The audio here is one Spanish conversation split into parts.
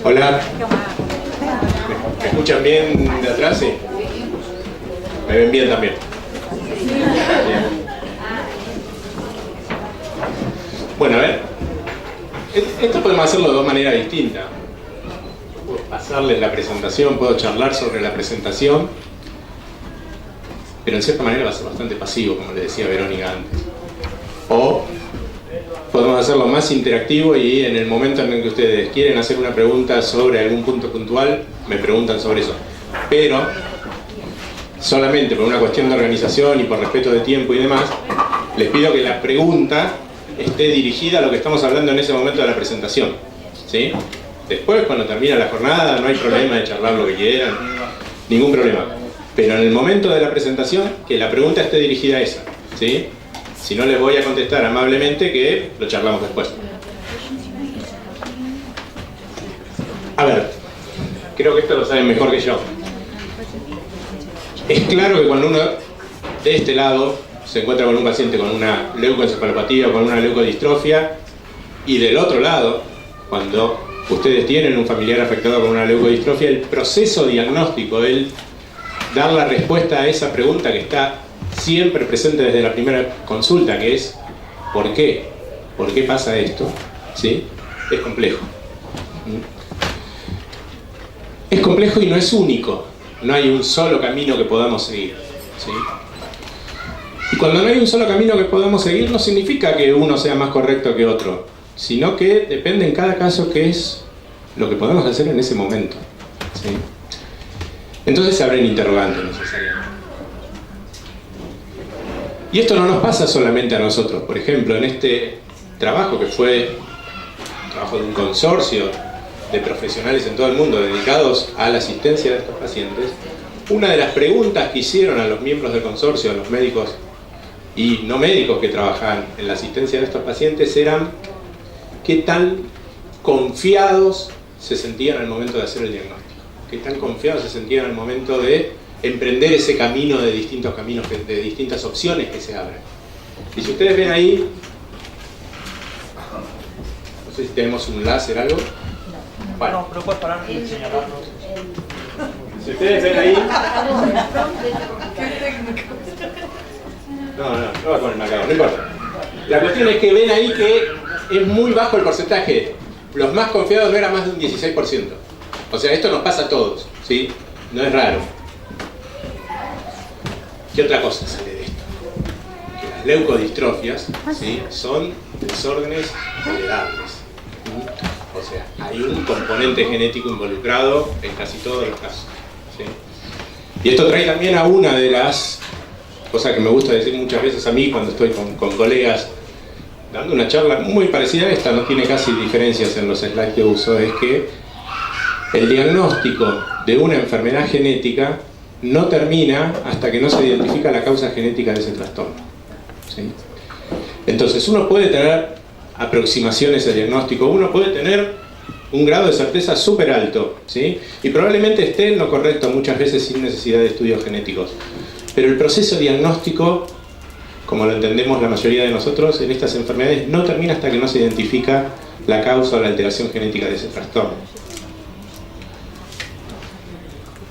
Hola. ¿Me escuchan bien de atrás? Sí. ¿Me ven bien también? Bien. Bueno, a ver. Esto podemos hacerlo de dos maneras distintas. Puedo pasarles la presentación, puedo charlar sobre la presentación, pero en cierta manera va a ser bastante pasivo, como le decía Verónica antes. O podemos hacerlo más interactivo y en el momento en el que ustedes quieren hacer una pregunta sobre algún punto puntual, me preguntan sobre eso. Pero solamente por una cuestión de organización y por respeto de tiempo y demás, les pido que la pregunta esté dirigida a lo que estamos hablando en ese momento de la presentación, ¿sí? Después, cuando termina la jornada, no hay problema de charlar lo que quieran, ningún problema. Pero en el momento de la presentación, que la pregunta esté dirigida a esa, ¿sí? Si no, les voy a contestar amablemente que lo charlamos después. A ver, creo que esto lo saben mejor que yo. Es claro que cuando uno de este lado se encuentra con un paciente con una leucoencefalopatía o con una leucodistrofia, y del otro lado, cuando ustedes tienen un familiar afectado con una leucodistrofia, el proceso diagnóstico, el dar la respuesta a esa pregunta que está siempre presente desde la primera consulta, que es ¿por qué? ¿Por qué pasa esto? ¿Sí? Es complejo. Es complejo y no es único. No hay un solo camino que podamos seguir, ¿sí? Y cuando no hay un solo camino que podamos seguir, no significa que uno sea más correcto que otro, sino que depende en cada caso qué es lo que podemos hacer en ese momento, ¿sí? Entonces se abren interrogantes necesariamente. Y esto no nos pasa solamente a nosotros. Por ejemplo, en este trabajo, que fue un trabajo de un consorcio de profesionales en todo el mundo dedicados a la asistencia de estos pacientes, una de las preguntas que hicieron a los miembros del consorcio, a los médicos y no médicos que trabajan en la asistencia de estos pacientes, eran qué tan confiados se sentían al momento de hacer el diagnóstico, qué tan confiados se sentían al momento de emprender ese camino de distintos caminos, de distintas opciones que se abren. Y si ustedes ven ahí, no sé si tenemos un láser o algo. Bueno. No, pero puedes parar y señalarlo. Si ustedes ven ahí... No va a poner marcador, no importa. La cuestión es que ven ahí que es muy bajo el porcentaje. Los más confiados no era más de un 16%. O sea, esto nos pasa a todos, ¿sí? No es raro. ¿Qué otra cosa sale de esto? Que las leucodistrofias, ¿sí?, son desórdenes heredables. O sea, hay un componente genético involucrado en casi todos los casos, ¿sí? Y esto trae también a una de las cosas que me gusta decir muchas veces a mí cuando estoy con colegas dando una charla muy parecida a esta, no tiene casi diferencias en los slides que uso, es que el diagnóstico de una enfermedad genética no termina hasta que no se identifica la causa genética de ese trastorno, ¿sí? Entonces uno puede tener aproximaciones al diagnóstico, uno puede tener un grado de certeza súper alto, ¿sí?, y probablemente esté en lo correcto muchas veces sin necesidad de estudios genéticos. Pero el proceso diagnóstico, como lo entendemos la mayoría de nosotros en estas enfermedades, no termina hasta que no se identifica la causa o la alteración genética de ese trastorno.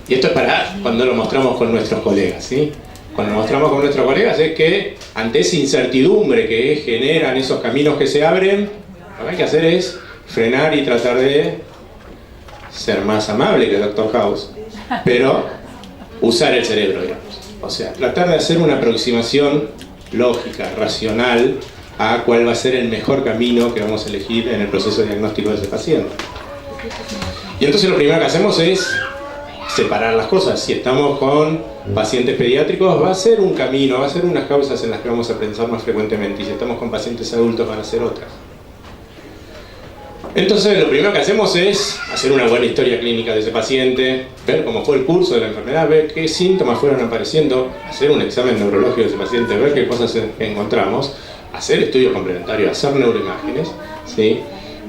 Y esto es para cuando lo mostramos con nuestros colegas, ¿sí? Cuando lo mostramos con nuestros colegas es que ante esa incertidumbre que generan esos caminos que se abren, lo que hay que hacer es frenar y tratar de ser más amable que Dr. House, pero usar el cerebro, digamos. O sea, tratar de hacer una aproximación lógica, racional, a cuál va a ser el mejor camino que vamos a elegir en el proceso diagnóstico de ese paciente. Y entonces lo primero que hacemos es separar las cosas. Si estamos con pacientes pediátricos, va a ser un camino, va a ser unas causas en las que vamos a pensar más frecuentemente, y si estamos con pacientes adultos van a ser otras. Entonces lo primero que hacemos es hacer una buena historia clínica de ese paciente, ver cómo fue el curso de la enfermedad, ver qué síntomas fueron apareciendo, hacer un examen neurológico de ese paciente, ver qué cosas encontramos, hacer estudios complementarios, hacer neuroimágenes, ¿sí?,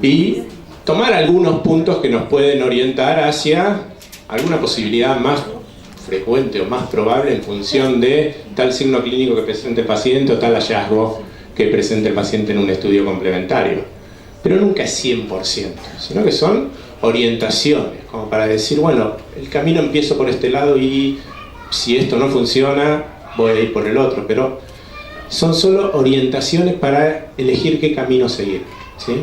y tomar algunos puntos que nos pueden orientar hacia alguna posibilidad más frecuente o más probable en función de tal signo clínico que presente el paciente o tal hallazgo que presente el paciente en un estudio complementario. pero nunca es 100%, sino que son orientaciones, como para decir, bueno, el camino empiezo por este lado y si esto no funciona, voy a ir por el otro, pero son solo orientaciones para elegir qué camino seguir, ¿sí?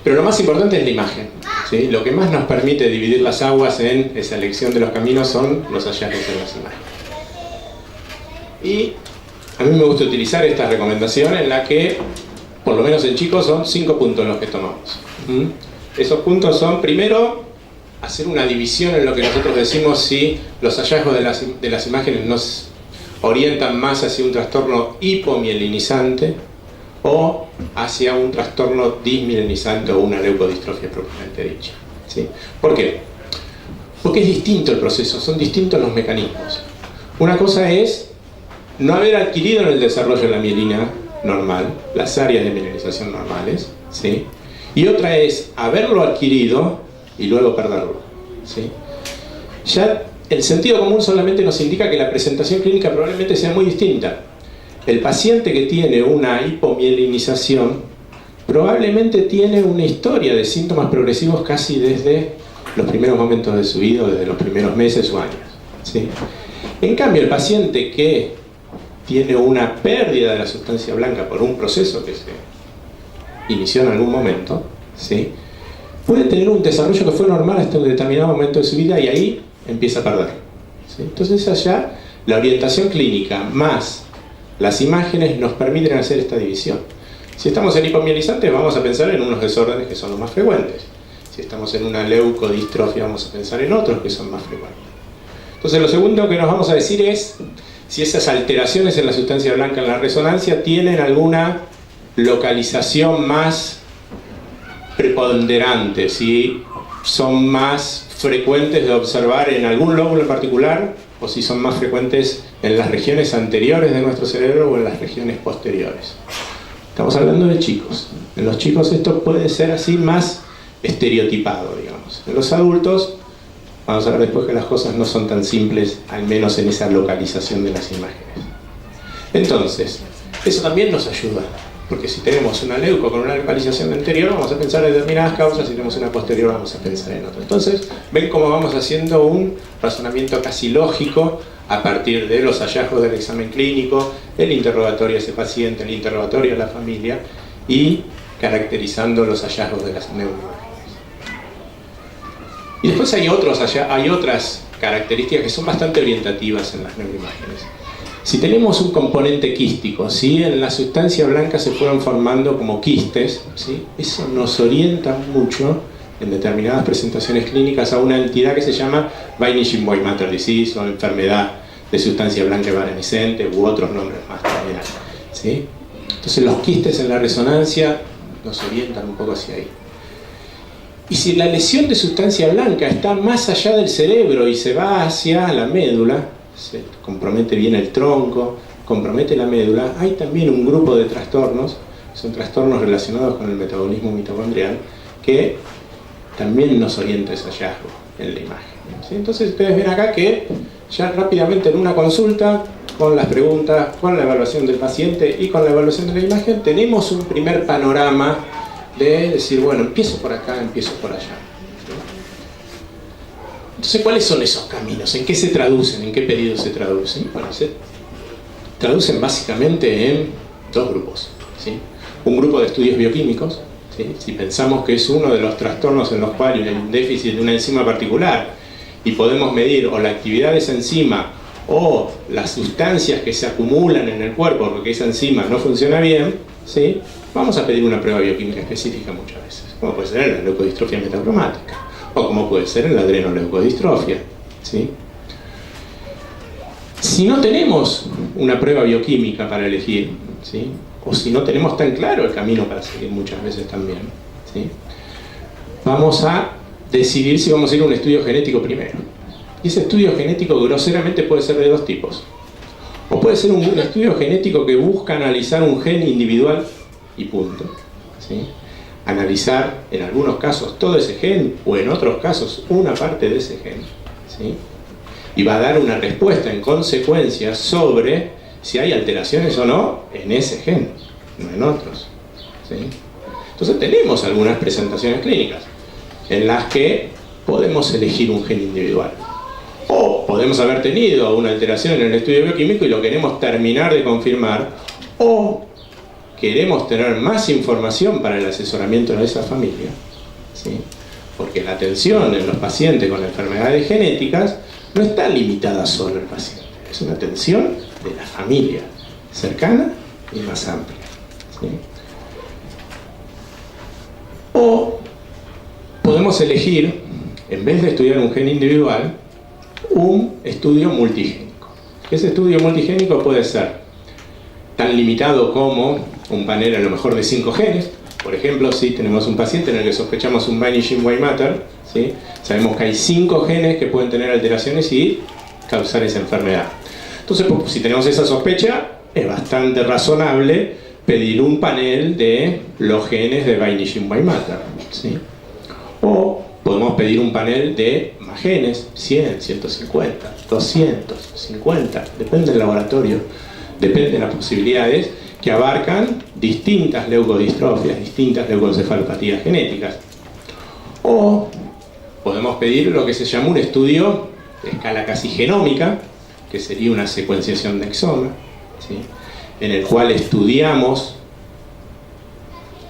Pero lo más importante es la imagen, ¿sí? Lo que más nos permite dividir las aguas en esa elección de los caminos son los hallazgos en las imágenes. Y a mí me gusta utilizar esta recomendación en la que, por lo menos en chicos, son 5 puntos los que tomamos. Esos puntos son, primero, hacer una división en lo que nosotros decimos si los hallazgos de las imágenes nos orientan más hacia un trastorno hipomielinizante o hacia un trastorno dismielinizante o una leucodistrofia propiamente dicha, ¿sí? ¿Por qué? Porque es distinto el proceso, son distintos los mecanismos. Una cosa es no haber adquirido en el desarrollo de la mielina normal, las áreas de mielinización normales, ¿sí? Y otra es haberlo adquirido y luego perderlo, ¿sí? Ya el sentido común solamente nos indica que la presentación clínica probablemente sea muy distinta. El paciente que tiene una hipomielinización probablemente tiene una historia de síntomas progresivos casi desde los primeros momentos de su vida, desde los primeros meses o años, ¿sí? En cambio, el paciente que tiene una pérdida de la sustancia blanca por un proceso que se inició en algún momento, ¿sí?, puede tener un desarrollo que fue normal hasta un determinado momento de su vida y ahí empieza a perder, ¿sí? Entonces allá la orientación clínica más las imágenes nos permiten hacer esta división. Si estamos en hipomielizantes vamos a pensar en unos desórdenes que son los más frecuentes. Si estamos en una leucodistrofia vamos a pensar en otros que son más frecuentes. Entonces lo segundo que nos vamos a decir es si esas alteraciones en la sustancia blanca en la resonancia tienen alguna localización más preponderante, si son más frecuentes de observar en algún lóbulo en particular o si son más frecuentes en las regiones anteriores de nuestro cerebro o en las regiones posteriores. Estamos hablando de chicos. En los chicos esto puede ser así más estereotipado, digamos. En los adultos vamos a ver después que las cosas no son tan simples, al menos en esa localización de las imágenes. Entonces, eso también nos ayuda, porque si tenemos una leuco con una localización anterior, vamos a pensar en determinadas causas, si tenemos una posterior, vamos a pensar en otra. Entonces, ven cómo vamos haciendo un razonamiento casi lógico a partir de los hallazgos del examen clínico, el interrogatorio a ese paciente, el interrogatorio a la familia y caracterizando los hallazgos de las neuroimágenes. Y después hay otras características que son bastante orientativas en las neuroimágenes. Si tenemos un componente quístico, si en la sustancia blanca se fueron formando como quistes, ¿sí?, eso nos orienta mucho en determinadas presentaciones clínicas a una entidad que se llama Vanishing White Matter Disease o enfermedad de sustancia blanca evanescente u otros nombres más también, ¿sí? Entonces los quistes en la resonancia nos orientan un poco hacia ahí. Y si la lesión de sustancia blanca está más allá del cerebro y se va hacia la médula, se compromete bien el tronco, compromete la médula, hay también un grupo de trastornos, son trastornos relacionados con el metabolismo mitocondrial, que también nos orienta ese hallazgo en la imagen, ¿sí? Entonces ustedes ven acá que ya rápidamente en una consulta, con las preguntas, con la evaluación del paciente y con la evaluación de la imagen, tenemos un primer panorama de decir, bueno, empiezo por acá, empiezo por allá. Entonces, ¿cuáles son esos caminos? ¿En qué se traducen? ¿En qué periodo se traducen? Bueno, se traducen básicamente en dos grupos, ¿sí? Un grupo de estudios bioquímicos, ¿sí? Si pensamos que es uno de los trastornos en los cuales hay un déficit de una enzima particular y podemos medir o la actividad de esa enzima o las sustancias que se acumulan en el cuerpo porque esa enzima no funciona bien, ¿sí?, vamos a pedir una prueba bioquímica específica muchas veces, como puede ser en la leucodistrofia metacromática o como puede ser en la adrenoleucodistrofia, ¿sí? Si no tenemos una prueba bioquímica para elegir, ¿sí?, o si no tenemos tan claro el camino para seguir muchas veces también, ¿sí?, vamos a decidir si vamos a ir a un estudio genético primero. Y ese estudio genético groseramente puede ser de dos tipos. O puede ser un estudio genético que busca analizar un gen individual y punto, ¿sí?, analizar en algunos casos todo ese gen o en otros casos una parte de ese gen, ¿sí?, y va a dar una respuesta en consecuencia sobre si hay alteraciones o no en ese gen, no en otros, ¿sí? Entonces tenemos algunas presentaciones clínicas en las que podemos elegir un gen individual. O podemos haber tenido una alteración en el estudio bioquímico y lo queremos terminar de confirmar, o queremos tener más información para el asesoramiento de esa familia, ¿sí? Porque la atención en los pacientes con enfermedades genéticas no está limitada solo al paciente, es una atención de la familia, cercana y más amplia, ¿sí? O podemos elegir, en vez de estudiar un gen individual, un estudio multigénico. Ese estudio multigénico puede ser tan limitado como un panel a lo mejor de 5 genes. Por ejemplo, si tenemos un paciente en el que sospechamos un vanishing white matter, ¿sí? Sabemos que hay 5 genes que pueden tener alteraciones y causar esa enfermedad. Entonces, si tenemos esa sospecha, es bastante razonable pedir un panel de los genes de vanishing white matter, ¿sí? O podemos pedir un panel de más genes, 100, 150, 250, depende del laboratorio, depende de las posibilidades, que abarcan distintas leucodistrofias, distintas leucoencefalopatías genéticas. O podemos pedir lo que se llama un estudio de escala casi genómica, que sería una secuenciación de exoma, ¿sí? En el cual estudiamos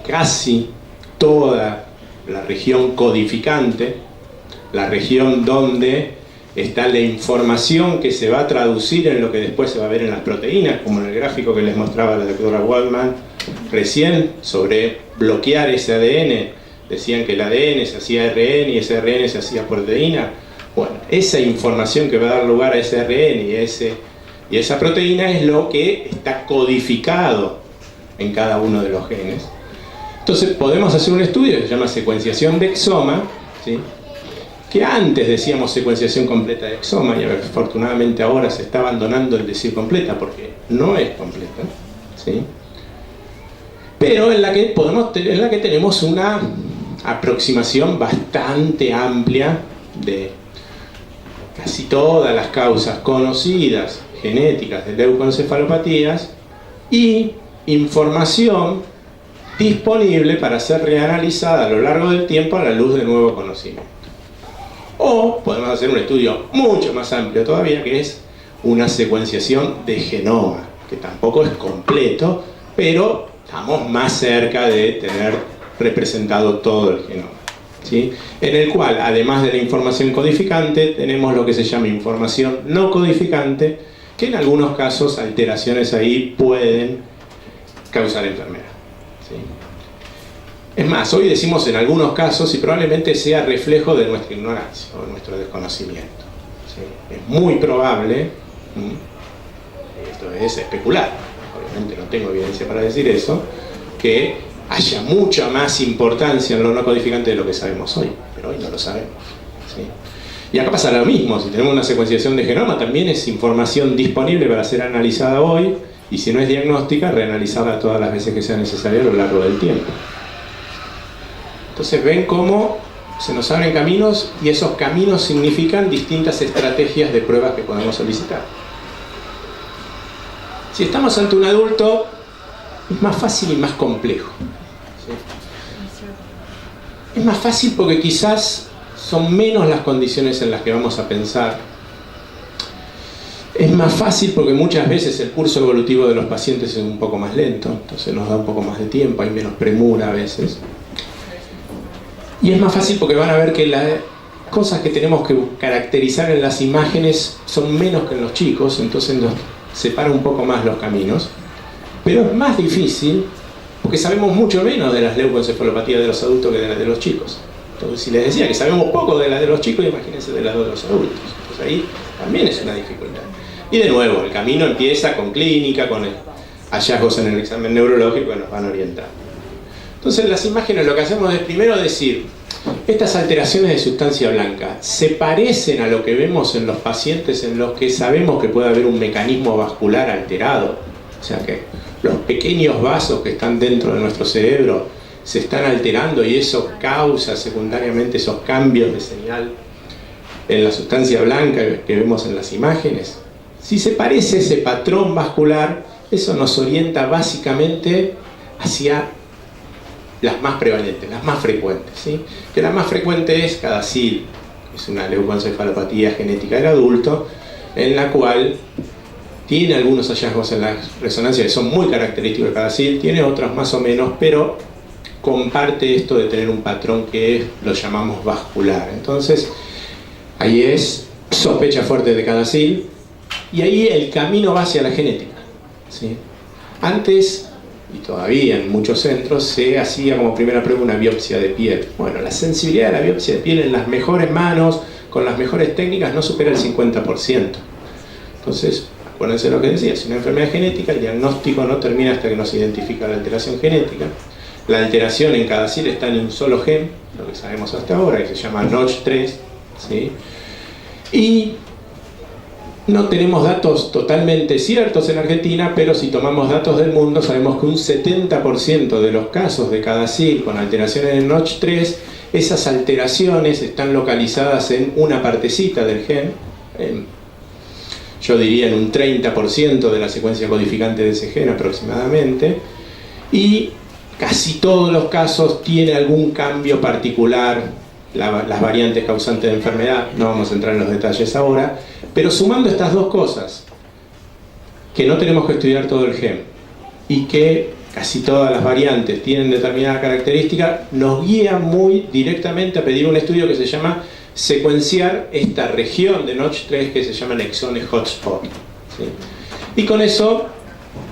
casi toda la región codificante, la región donde está la información que se va a traducir en lo que después se va a ver en las proteínas, como en el gráfico que les mostraba la doctora Waldman recién, sobre bloquear ese ADN. Decían que el ADN se hacía ARN y ese ARN se hacía proteína. Bueno, esa información que va a dar lugar a ese ARN y esa proteína es lo que está codificado en cada uno de los genes. Entonces podemos hacer un estudio que se llama secuenciación de exoma, ¿sí? Que antes decíamos secuenciación completa de exoma, y afortunadamente ahora se está abandonando el decir completa porque no es completa, ¿sí? Pero en la que tenemos una aproximación bastante amplia de casi todas las causas conocidas genéticas de leucoencefalopatías y información disponible para ser reanalizada a lo largo del tiempo a la luz de nuevo conocimiento. O podemos hacer un estudio mucho más amplio todavía, que es una secuenciación de genoma, que tampoco es completo, pero estamos más cerca de tener representado todo el genoma, ¿sí? En el cual, además de la información codificante, tenemos lo que se llama información no codificante, que en algunos casos alteraciones ahí pueden causar enfermedad, ¿sí? Es más, hoy decimos en algunos casos y probablemente sea reflejo de nuestra ignorancia o de nuestro desconocimiento, ¿sí? Es muy probable, esto es especular, obviamente no tengo evidencia para decir eso, que haya mucha más importancia en lo no codificante de lo que sabemos hoy, pero hoy no lo sabemos, ¿sí? Y acá pasa lo mismo, si tenemos una secuenciación de genoma también es información disponible para ser analizada hoy, y si no es diagnóstica, reanalizarla todas las veces que sea necesario a lo largo del tiempo. Entonces ven cómo se nos abren caminos y esos caminos significan distintas estrategias de pruebas que podemos solicitar. Si estamos ante un adulto, es más fácil y más complejo, ¿sí? Es más fácil porque quizás son menos las condiciones en las que vamos a pensar. Es más fácil porque muchas veces el curso evolutivo de los pacientes es un poco más lento, entonces nos da un poco más de tiempo, hay menos premura a veces. Y es más fácil porque van a ver que las cosas que tenemos que caracterizar en las imágenes son menos que en los chicos, entonces nos separa un poco más los caminos. Pero es más difícil porque sabemos mucho menos de las leucoencefalopatías de los adultos que de las de los chicos. Entonces, si les decía que sabemos poco de las de los chicos, imagínense de las de los adultos. Entonces ahí también es una dificultad. Y de nuevo, el camino empieza con clínica, con hallazgos en el examen neurológico que nos van a orientar. Entonces, las imágenes lo que hacemos es primero decir, estas alteraciones de sustancia blanca se parecen a lo que vemos en los pacientes en los que sabemos que puede haber un mecanismo vascular alterado, o sea que los pequeños vasos que están dentro de nuestro cerebro se están alterando y eso causa secundariamente esos cambios de señal en la sustancia blanca que vemos en las imágenes. Si se parece ese patrón vascular, eso nos orienta básicamente hacia las más prevalentes, las más frecuentes, ¿sí? Que la más frecuente es CADASIL, que es una leucoencefalopatía genética del adulto, en la cual tiene algunos hallazgos en la resonancia que son muy característicos de CADASIL, tiene otros más o menos, pero comparte esto de tener un patrón que lo llamamos vascular. Entonces, ahí es sospecha fuerte de CADASIL, y ahí el camino va hacia la genética, ¿sí? Antes, y todavía en muchos centros, se hacía como primera prueba una biopsia de piel. Bueno, la sensibilidad de la biopsia de piel en las mejores manos, con las mejores técnicas, no supera el 50%. Entonces, acuérdense lo que decía, es una enfermedad genética, el diagnóstico no termina hasta que no se identifica la alteración genética. La alteración en CADASIL está en un solo gen, lo que sabemos hasta ahora, que se llama Notch3, ¿sí? Y no tenemos datos totalmente ciertos en Argentina, pero si tomamos datos del mundo, sabemos que un 70% de los casos de CADASIL con alteraciones en Notch3, esas alteraciones están localizadas en una partecita del gen, yo diría en un 30% de la secuencia codificante de ese gen aproximadamente, y casi todos los casos tiene algún cambio particular, las variantes causantes de enfermedad, no vamos a entrar en los detalles ahora, pero sumando estas dos cosas, que no tenemos que estudiar todo el gen y que casi todas las variantes tienen determinada característica, nos guía muy directamente a pedir un estudio que se llama secuenciar esta región de Notch3 que se llaman exones hotspot, ¿sí? Y con eso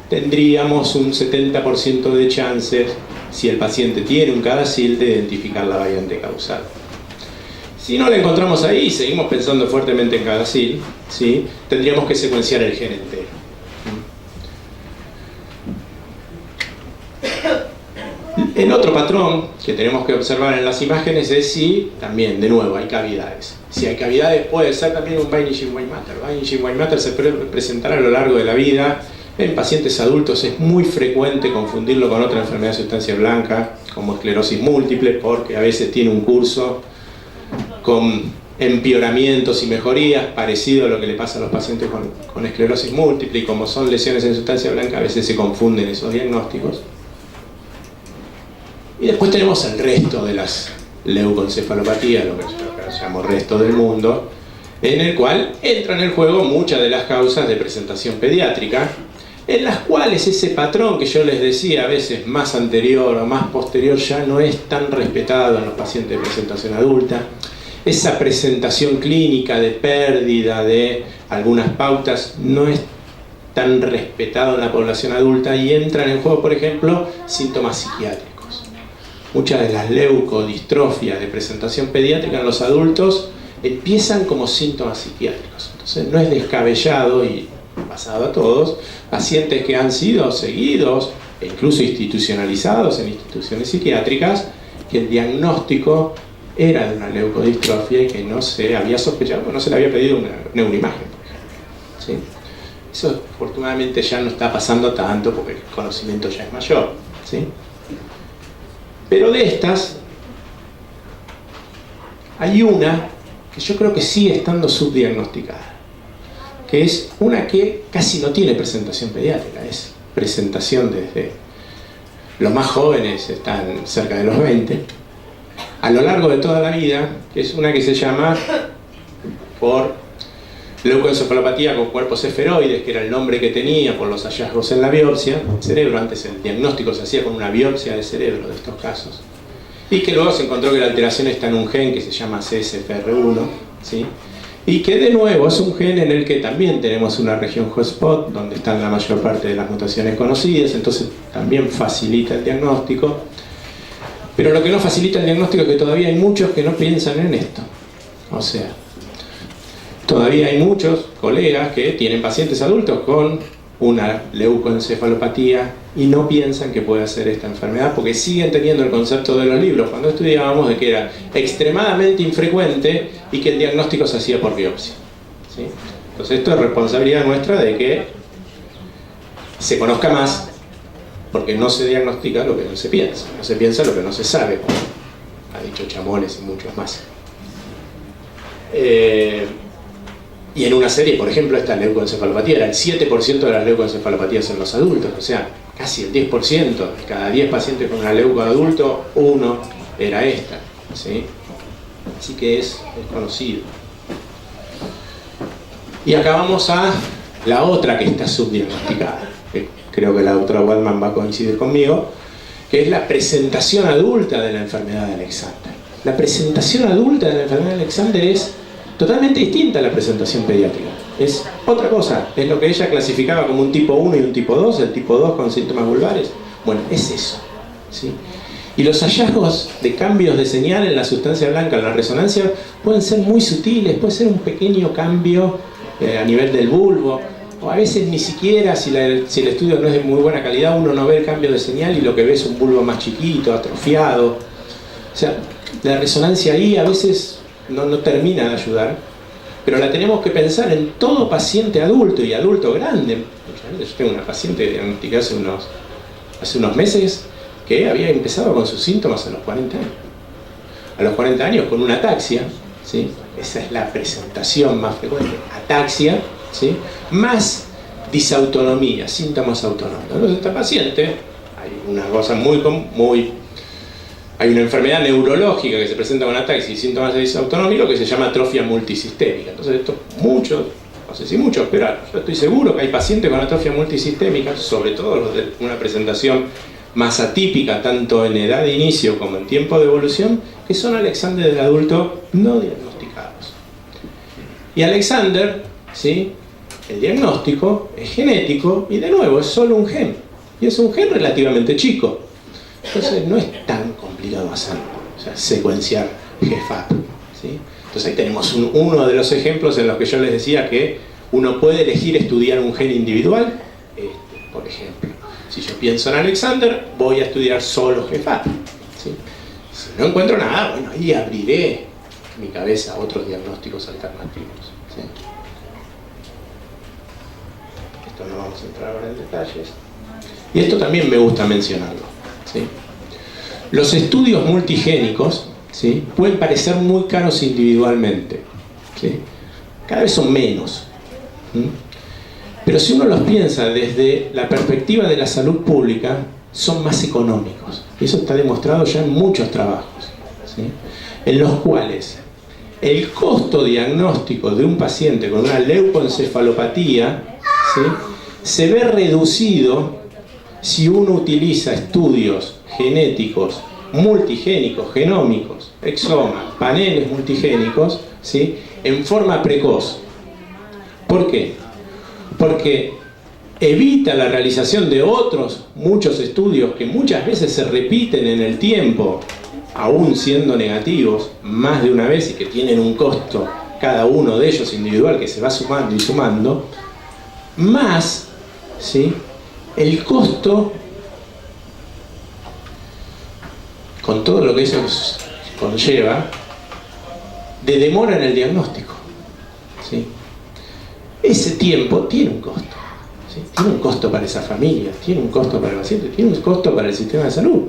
tendríamos un 70% de chances, si el paciente tiene un CADASIL, de identificar la variante causal. Si no la encontramos ahí y seguimos pensando fuertemente en CADASIL, ¿sí?, tendríamos que secuenciar el gen entero. El otro patrón que tenemos que observar en las imágenes es si, también, de nuevo, hay cavidades. Si hay cavidades, puede ser también un vanishing white matter. Vanishing white matter se puede presentar a lo largo de la vida. En pacientes adultos es muy frecuente confundirlo con otra enfermedad de sustancia blanca, como esclerosis múltiple, porque a veces tiene un curso con empeoramientos y mejorías, parecido a lo que le pasa a los pacientes con esclerosis múltiple, y como son lesiones en sustancia blanca, a veces se confunden esos diagnósticos. Y después tenemos el resto de las leucoencefalopatías, lo que yo llamo resto del mundo, en el cual entran en juego muchas de las causas de presentación pediátrica, en las cuales ese patrón que yo les decía, a veces más anterior o más posterior, ya no es tan respetado en los pacientes de presentación adulta. Esa presentación clínica de pérdida de algunas pautas no es tan respetado en la población adulta, y entran en juego, por ejemplo, síntomas psiquiátricos. Muchas de las leucodistrofias de presentación pediátrica en los adultos empiezan como síntomas psiquiátricos. Entonces no es descabellado, y pasado a todos, pacientes que han sido seguidos e incluso institucionalizados en instituciones psiquiátricas, que el diagnóstico era de una leucodistrofia y que no se había sospechado, no se le había pedido una neuroimagen, por ejemplo, ¿sí? Eso afortunadamente ya no está pasando tanto porque el conocimiento ya es mayor, ¿sí? Pero de estas hay una que yo creo que sigue estando subdiagnosticada, que es una que casi no tiene presentación pediátrica, es presentación desde los más jóvenes, están cerca de los 20, a lo largo de toda la vida, que es una que se llama, por leucoencefalopatía con cuerpos esferoides, que era el nombre que tenía por los hallazgos en la biopsia del cerebro. Antes el diagnóstico se hacía con una biopsia de cerebro de estos casos, y que luego se encontró que la alteración está en un gen que se llama CSFR1, ¿sí? Y que de nuevo es un gen en el que también tenemos una región hotspot donde están la mayor parte de las mutaciones conocidas, entonces también facilita el diagnóstico. Pero lo que no facilita el diagnóstico es que todavía hay muchos que no piensan en esto. O sea, todavía hay muchos colegas que tienen pacientes adultos con una leucoencefalopatía y no piensan que puede ser esta enfermedad, porque siguen teniendo el concepto de los libros cuando estudiábamos de que era extremadamente infrecuente y que el diagnóstico se hacía por biopsia, ¿sí? Entonces esto es responsabilidad nuestra de que se conozca más, porque no se diagnostica lo que no se piensa, no se piensa lo que no se sabe, como ha dicho Chamoles y muchos más. Y en una serie, por ejemplo, esta leucoencefalopatía era el 7% de las leucoencefalopatías en los adultos, o sea, casi el 10%, de cada 10 pacientes con una leuco adulto, uno era esta, ¿sí? Así que es conocido. Y acá vamos a la otra que está subdiagnosticada, que creo que la doctora Waldman va a coincidir conmigo, que es la presentación adulta de la enfermedad de Alexander. La presentación adulta de la enfermedad de Alexander es totalmente distinta a la presentación pediátrica. Es otra cosa, es lo que ella clasificaba como un tipo 1 y un tipo 2, el tipo 2 con síntomas vulvares. Bueno, es eso, ¿sí? Y los hallazgos de cambios de señal en la sustancia blanca, en la resonancia, pueden ser muy sutiles, puede ser un pequeño cambio a nivel del bulbo, o a veces ni siquiera, si el estudio no es de muy buena calidad, uno no ve el cambio de señal y lo que ve es un bulbo más chiquito, atrofiado. O sea, la resonancia ahí a veces no termina de ayudar, pero la tenemos que pensar en todo paciente adulto y adulto grande. Yo tengo una paciente diagnosticada hace unos meses que había empezado con sus síntomas a los 40 años. A los 40 años con una ataxia, ¿sí? Esa es la presentación más frecuente, ataxia, ¿sí? Más disautonomía, síntomas autonómicos. Entonces esta paciente, hay una cosa hay una enfermedad neurológica que se presenta con ataxia y síntomas de disautonómicos que se llama atrofia multisistémica. Entonces esto muchos, no sé si muchos, pero yo estoy seguro que hay pacientes con atrofia multisistémica, sobre todo los de una presentación más atípica, tanto en edad de inicio como en tiempo de evolución, que son Alexander del adulto no diagnosticados. Y Alexander, ¿sí? El diagnóstico es genético y de nuevo es solo un gen. Y es un gen relativamente chico. Entonces no es tan complicado hacerlo, o sea, secuenciar GFAP, ¿sí? Entonces ahí tenemos uno de los ejemplos en los que yo les decía que uno puede elegir estudiar un gen individual. Por ejemplo, si yo pienso en Alexander, voy a estudiar solo GFAP, ¿sí? Si no encuentro nada, bueno, ahí abriré mi cabeza a otros diagnósticos alternativos, ¿sí? Esto no vamos a entrar ahora en detalles. Y esto también me gusta mencionarlo, ¿sí? Los estudios multigénicos, ¿sí? Pueden parecer muy caros individualmente, ¿sí? Cada vez son menos, ¿sí? Pero si uno los piensa desde la perspectiva de la salud pública, son más económicos. Y eso está demostrado ya en muchos trabajos, ¿sí? En los cuales el costo diagnóstico de un paciente con una leucoencefalopatía, ¿sí? Se ve reducido si uno utiliza estudios genéticos multigénicos, genómicos, exomas, paneles multigénicos, ¿sí? En forma precoz. ¿Por qué? Porque evita la realización de otros muchos estudios que muchas veces se repiten en el tiempo, aún siendo negativos, más de una vez y que tienen un costo cada uno de ellos individual que se va sumando y sumando, más, ¿sí? El costo, con todo lo que eso conlleva, de demora en el diagnóstico, ¿sí? Ese tiempo tiene un costo, ¿sí? Tiene un costo para esa familia, tiene un costo para el paciente, tiene un costo para el sistema de salud.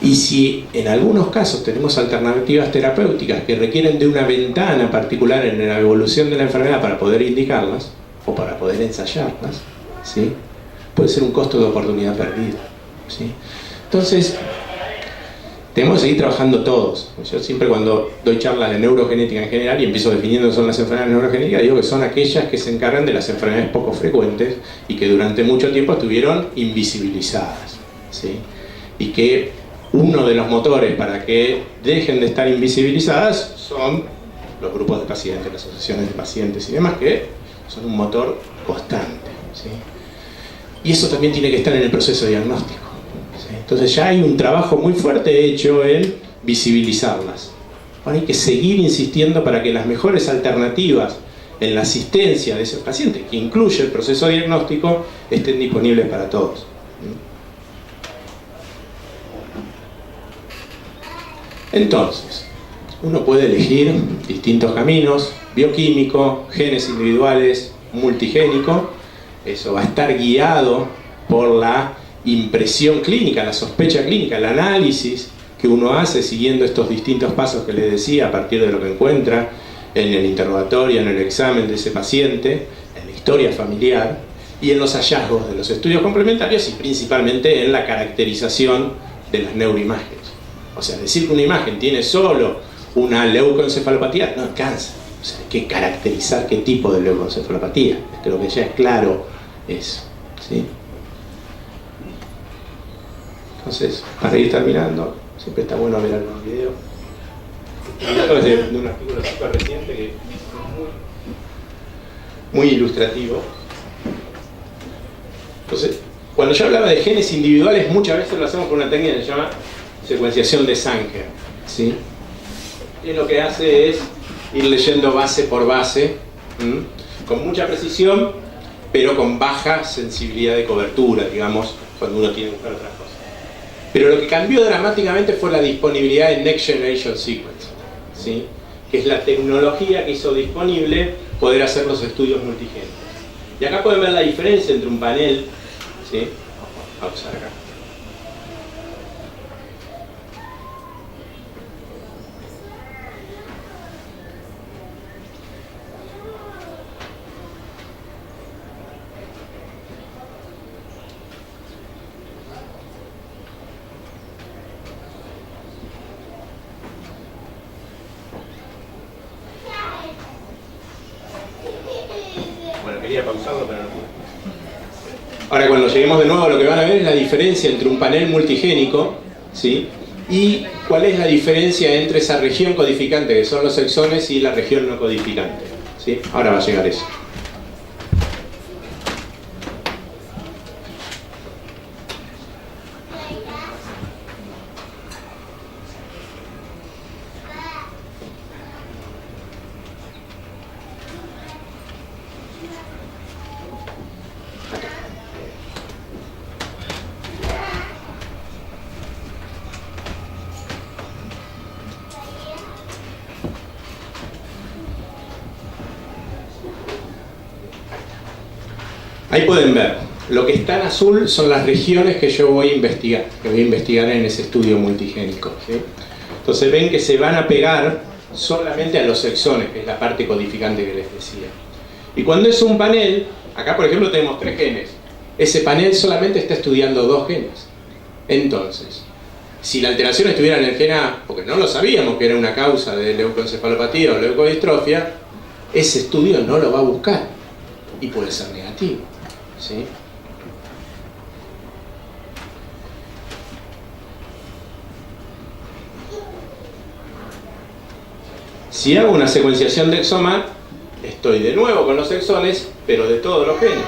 Y si en algunos casos tenemos alternativas terapéuticas que requieren de una ventana particular en la evolución de la enfermedad para poder indicarlas o para poder ensayarlas, ¿sí? Puede ser un costo de oportunidad perdida, ¿sí? Entonces, tenemos que seguir trabajando todos. Yo siempre cuando doy charlas de neurogenética en general y empiezo definiendo qué son las enfermedades neurogenéticas, digo que son aquellas que se encargan de las enfermedades poco frecuentes y que durante mucho tiempo estuvieron invisibilizadas, ¿sí? Y que uno de los motores para que dejen de estar invisibilizadas son los grupos de pacientes, las asociaciones de pacientes y demás, que son un motor constante, ¿sí? Y eso también tiene que estar en el proceso diagnóstico, ¿sí? Entonces ya hay un trabajo muy fuerte hecho en visibilizarlas. Ahora hay que seguir insistiendo para que las mejores alternativas en la asistencia de esos pacientes, que incluye el proceso diagnóstico, estén disponibles para todos. Entonces, uno puede elegir distintos caminos, bioquímico, genes individuales, multigénico. Eso va a estar guiado por la impresión clínica, la sospecha clínica, el análisis que uno hace siguiendo estos distintos pasos que les decía a partir de lo que encuentra en el interrogatorio, en el examen de ese paciente, en la historia familiar, y en los hallazgos de los estudios complementarios y principalmente en la caracterización de las neuroimágenes. O sea, decir que una imagen tiene solo una leucoencefalopatía no alcanza. O sea, hay que caracterizar qué tipo de leucoencefalopatía. Creo que ya es claro eso, ¿sí? Entonces, para ir terminando, siempre está bueno ver algún video. Esto es de un artículo súper reciente que es muy ilustrativo. Entonces, cuando yo hablaba de genes individuales, muchas veces lo hacemos con una técnica que se llama secuenciación de Sanger, ¿sí? Y lo que hace es ir leyendo base por base, con mucha precisión, pero con baja sensibilidad de cobertura, digamos, cuando uno tiene que buscar otras cosas. Pero lo que cambió dramáticamente fue la disponibilidad de Next Generation Sequence, ¿sí? Que es la tecnología que hizo disponible poder hacer los estudios multigénicos. Y acá pueden ver la diferencia entre un panel, ¿sí? Vamos a ver acá. Bueno, quería pausarlo, pero no pude. Ahora, cuando lleguemos de nuevo, lo que van a ver es la diferencia entre un panel multigénico, ¿sí? Y cuál es la diferencia entre esa región codificante, que son los exones, y la región no codificante, ¿sí? Ahora va a llegar eso. Ahí pueden ver, lo que está en azul son las regiones que yo voy a investigar, en ese estudio multigénico, ¿sí? Entonces ven que se van a pegar solamente a los exones, que es la parte codificante que les decía. Y cuando es un panel, acá por ejemplo tenemos 3 genes, ese panel solamente está estudiando 2 genes. Entonces, si la alteración estuviera en el gen A, porque no lo sabíamos que era una causa de leucoencefalopatía o leucodistrofia, ese estudio no lo va a buscar y puede ser negativo, ¿sí? Si hago una secuenciación de exoma, estoy de nuevo con los exones, pero de todos los genes,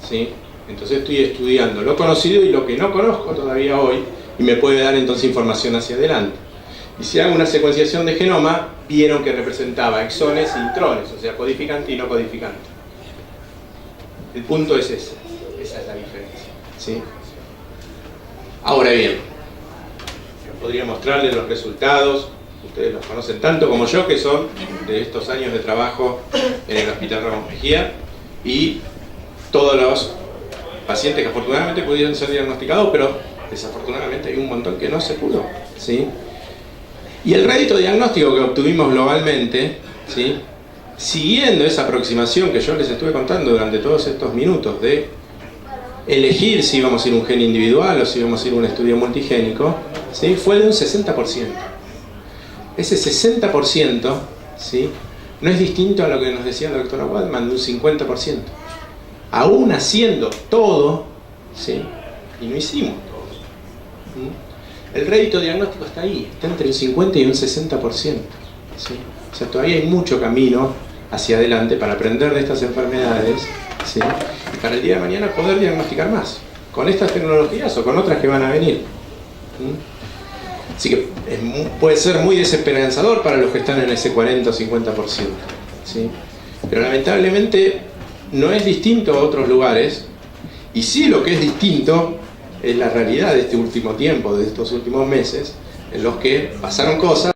¿sí? Entonces estoy estudiando lo conocido y lo que no conozco todavía hoy, y me puede dar entonces información hacia adelante. Y si hago una secuenciación de genoma, vieron que representaba exones e intrones, o sea, codificante y no codificante. El punto es ese, esa es la diferencia, ¿sí? Ahora bien, yo podría mostrarles los resultados, ustedes los conocen tanto como yo, que son de estos años de trabajo en el Hospital Ramos Mejía, y todos los pacientes que afortunadamente pudieron ser diagnosticados, pero desafortunadamente hay un montón que no se pudo, ¿sí? Y el rédito diagnóstico que obtuvimos globalmente, ¿sí? Siguiendo esa aproximación que yo les estuve contando durante todos estos minutos de elegir si íbamos a ir a un gen individual o si íbamos a ir a un estudio multigénico, ¿sí? Fue de un 60%. Ese 60%, ¿sí? No es distinto a lo que nos decía la doctora Waldman, de un 50%. Aún haciendo todo, ¿sí? Y no hicimos todo. El rédito diagnóstico está ahí, está entre un 50 y un 60%, ¿sí? O sea, todavía hay mucho camino hacia adelante para aprender de estas enfermedades, ¿sí? Y para el día de mañana poder diagnosticar más, con estas tecnologías o con otras que van a venir. Así que puede ser muy desesperanzador para los que están en ese 40 o 50%, ¿sí? Pero lamentablemente no es distinto a otros lugares, y sí lo que es distinto es la realidad de este último tiempo, de estos últimos meses, en los que pasaron cosas